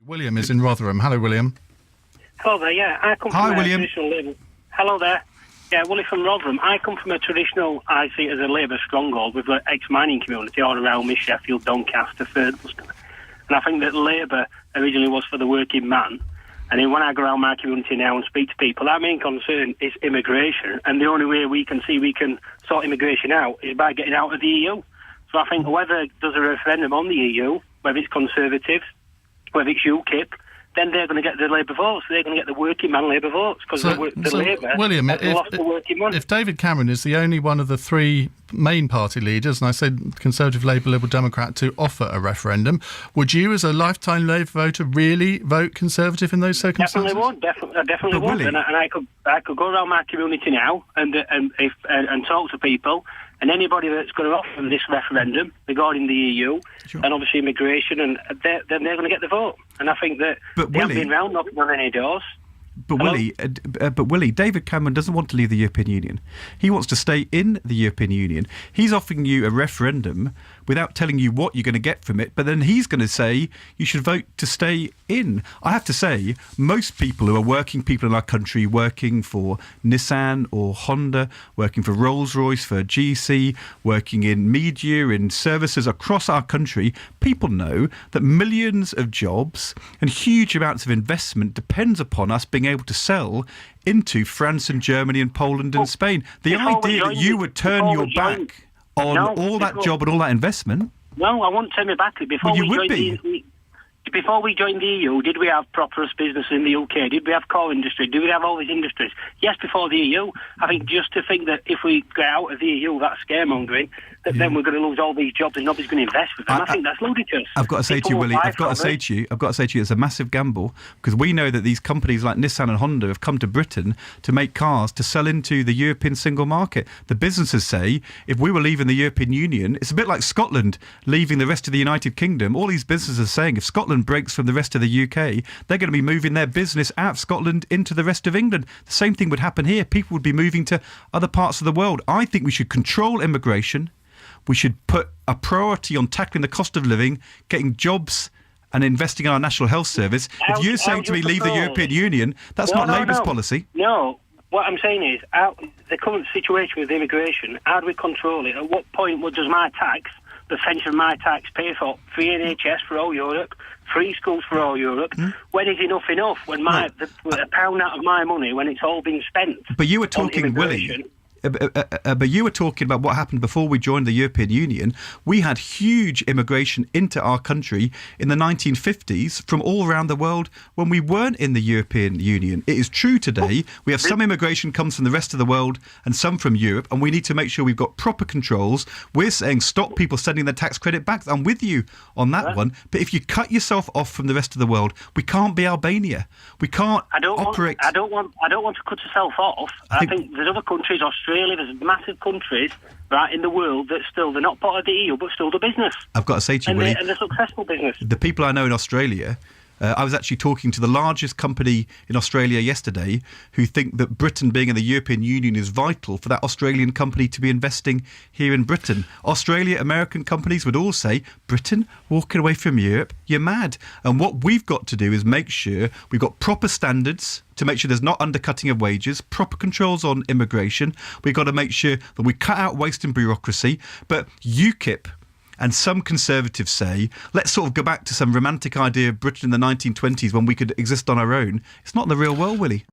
William is in Rotherham. Hello, William. Hello there, yeah. I come Hi, from William. a traditional Labour... Hello there. Yeah, Willie from Rotherham. I come from a traditional, I see it as a Labour stronghold with the ex-mining community all around me, Sheffield, Doncaster, Ferdinand. And I think that Labour originally was for the working man. And then when I go around my community now and speak to people, our main concern is immigration. And the only way we can sort immigration out is by getting out of the EU. So I think whoever does a referendum on the EU, whether it's Conservatives, whether it's UKIP, then they're going to get the Labour votes. They're going to get the working man Labour votes because the Labour William, has lost the working man. If David Cameron is the only one of the three main party leaders, and I said Conservative, Labour, Liberal Democrat, to offer a referendum, would you, as a lifetime Labour voter, really vote Conservative in those circumstances? I definitely would. And I could go around my community now and talk to people. And anybody that's going to offer them this referendum regarding the EU and obviously immigration, and then they're going to get the vote. And I think that they haven't been round knocking on any doors. But Willie, David Cameron doesn't want to leave the European Union. He wants to stay in the European Union. He's offering you a referendum without telling you what you're going to get from it, but then he's going to say you should vote to stay in. I have to say, most people who are working people in our country, working for Nissan or Honda, working for Rolls-Royce, for GC, working in media, in services across our country, people know that millions of jobs and huge amounts of investment depends upon us being able to sell into France and Germany and Poland and Spain. The idea that you would turn your back on all that job and all that investment... No, I won't turn my back. Before we joined the EU, did we have prosperous business in the UK? Did we have core industry? Did we have all these industries? Yes, before the EU. I think just to think that if we get out of the EU, that's scaremongering, that then we're going to lose all these jobs and nobody's going to invest with them. I think that's ludicrous. I've got to say to you, Willie, I've got to say to you, it's a massive gamble, because we know that these companies like Nissan and Honda have come to Britain to make cars to sell into the European single market. The businesses say, if we were leaving the European Union, it's a bit like Scotland leaving the rest of the United Kingdom. All these businesses are saying, if Scotland breaks from the rest of the UK, they're going to be moving their business out of Scotland into the rest of England. The same thing would happen here. People would be moving to other parts of the world. I think we should control immigration. We should put a priority on tackling the cost of living, getting jobs and investing in our National Health Service. If you're saying to me, leave the European Union, that's not Labour's policy. No. What I'm saying is, the current situation with immigration, how do we control it? At what point does my tax, the percentage of my tax, pay for free NHS for all Europe, free schools for all Europe? When is enough? When a pound out of my money, when it's all been spent? But you were talking, Willie... But you were talking about what happened before we joined the European Union. We had huge immigration into our country in the 1950s from all around the world when we weren't in the European Union. It is true today. We have some immigration comes from the rest of the world and some from Europe, and we need to make sure we've got proper controls. We're saying stop people sending their tax credit back. I'm with you on that one. But if you cut yourself off from the rest of the world, we can't be Albania. We can't operate... I don't want to cut yourself off. I think there's other countries, Australia, there's massive countries right in the world that still, they're not part of the EU, but still the business. I've got to say to you, Willie, and they're successful business. The people I know in Australia, I was actually talking to the largest company in Australia yesterday who think that Britain being in the European Union is vital for that Australian company to be investing here in Britain. Australia, American companies would all say, Britain, walking away from Europe, you're mad. And what we've got to do is make sure we've got proper standards to make sure there's not undercutting of wages, proper controls on immigration. We've got to make sure that we cut out waste and bureaucracy. But UKIP and some Conservatives say, let's sort of go back to some romantic idea of Britain in the 1920s when we could exist on our own. It's not in the real world, Willie.